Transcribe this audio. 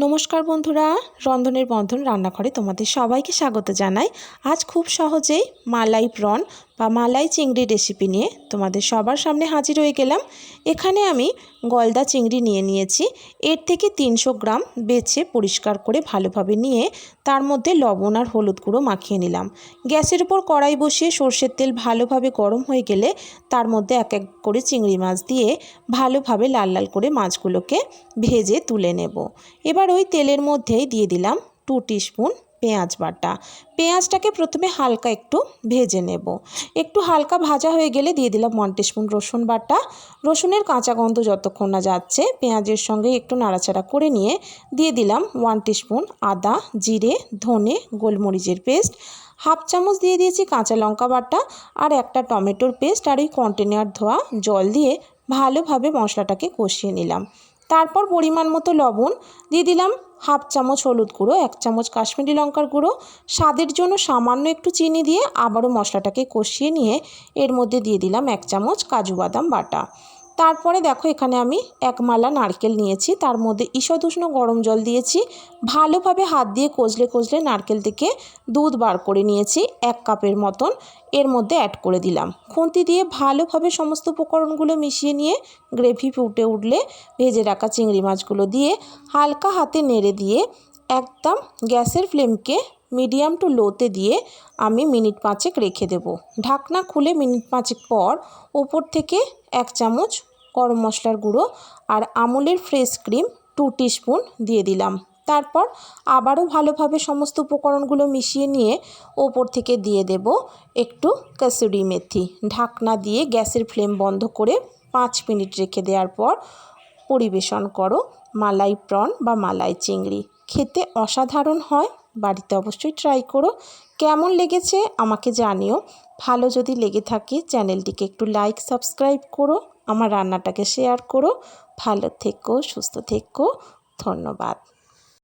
নমস্কার বন্ধুরা, রন্ধনের বন্ধন রান্নাঘরে তোমাদের সবাইকে স্বাগত জানাই। আজ খুব সহজেই মালাই প্রন বা মালাই চিংড়ি রেসিপি নিয়ে তোমাদের সবার সামনে হাজির হয়ে গেলাম। এখানে আমি গলদা চিংড়ি নিয়েছি। এর থেকে 300 গ্রাম বেছে পরিষ্কার করে ভালোভাবে নিয়ে তার মধ্যে লবণ আর হলুদ গুঁড়ো মাখিয়ে নিলাম। গ্যাসের উপর কড়াই বসিয়ে সর্ষের তেল ভালোভাবে গরম হয়ে গেলে তার মধ্যে এক এক করে চিংড়ি মাছ দিয়ে ভালোভাবে লাল লাল করে মাছগুলোকে ভেজে তুলে নেব। এবার ওই তেলের মধ্যেই দিয়ে দিলাম 2 টিস্পুন পেঁয়াজ বাটা। পেঁয়াজটাকে প্রথমে হালকা একটু ভেজে নেব। একটু হালকা ভাজা হয়ে গেলে দিয়ে দিলাম 1 টিস্পুন রসুন বাটা। রসুনের কাঁচা গন্ধ যতক্ষণ না যাচ্ছে পেঁয়াজের সঙ্গে একটু নাড়াচাড়া করে নিয়ে দিয়ে দিলাম 1 টিস্পুন আদা, জিরে, ধনে, গোলমরিচের পেস্ট। হাফ চামচ দিয়ে দিয়েছি কাঁচা লঙ্কা বাটা আর একটা টমেটোর পেস্ট আর এই কন্টেনার ধোয়া জল দিয়ে ভালোভাবে মশলাটাকে কষিয়ে নিলাম। তারপর পরিমাণ মতো লবণ দিয়ে দিলাম, হাফ চামচ হলুদ গুঁড়ো, 1 চামচ কাশ্মীরি লঙ্কার গুঁড়ো, স্বাদের জন্য সামান্য একটু চিনি দিয়ে আবারও মশলাটাকে কষিয়ে নিয়ে এর মধ্যে দিয়ে দিলাম 1 চামচ কাজু বাদাম বাটা। তারপরে দেখো এখানে আমি 1 মালা নারকেল নিয়েছি, তার মধ্যে ঈষৎ উষ্ণ গরম জল দিয়েছি। ভালোভাবে হাত দিয়ে কষলে নারকেল থেকে দুধ বার করে নিয়েছি 1 কাপের মতন। এর মধ্যে অ্যাড করে দিলাম। খুন্তি দিয়ে ভালোভাবে সমস্ত উপকরণগুলো মিশিয়ে নিয়ে গ্রেভি ফুটে উঠলে ভেজে রাখা চিংড়ি মাছগুলো দিয়ে হালকা হাতে নেড়ে দিয়ে একদম গ্যাসের ফ্লেমকে মিডিয়াম টু লোতে দিয়ে আমি মিনিট 5 রেখে দেব। ঢাকনা খুলে মিনিট 5 পর উপর থেকে 1 চামচ গরম মশলার গুঁড়ো আর আমুলের ফ্রেশ ক্রিম 2 টিস্পুন দিয়ে দিলাম। তারপর আবারও ভালোভাবে সমস্ত উপকরণগুলো মিশিয়ে নিয়ে ওপর থেকে দিয়ে দেব একটু কসুরি মেথি। ঢাকনা দিয়ে গ্যাসের ফ্লেম বন্ধ করে 5 মিনিট রেখে দেওয়ার পর পরিবেশন করো মালাই প্রন বা মালাই চিংড়ি। খেতে অসাধারণ হয়, বাড়িতে অবশ্যই ট্রাই করো। কেমন লেগেছে আমাকে জানিও। ভালো যদি লেগে থাকে চ্যানেলটিকে একটু লাইক সাবস্ক্রাইব করো, আমার রান্নাটাকে শেয়ার করো। ভালো থেকো, সুস্থ থেকো, ধন্যবাদ।